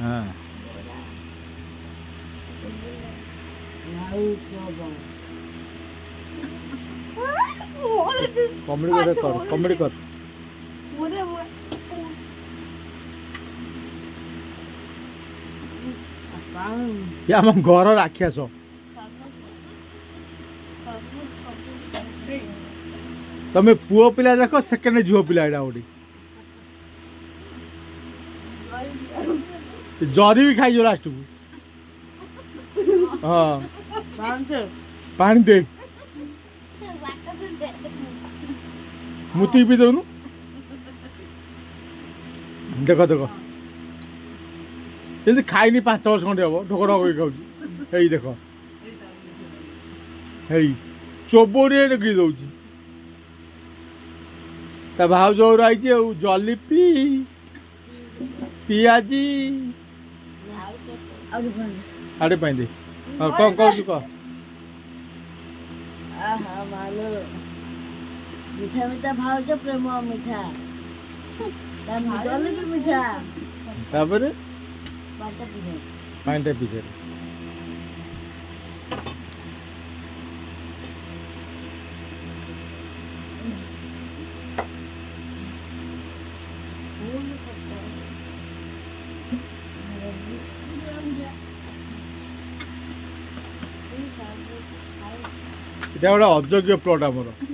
हाँ कॉमेडी कर कॉमेडी कर या हम घर राखी आस तमें पुओ पिला जाक सेकेंड झील पिला एटा गोटे जरी भी खाई लास्ट को हाँ पानी दे मुती भी दौनु देख देख जमी खाई 5 वर्ष खंडे हम ढोक ढोक खाऊ देख चोबोरी गिरी दौर ता भाव जो आई जलीपी पियाजी आड़े पाई दे कौन कह मीठा मीठा भाव जो प्रेम मीठा जलेबी मीठा तापर पाटा पीछे এটা ଗୋଟେ ଅଯୋଗ୍ୟ ପ୍ଲଟ୍ ଆମର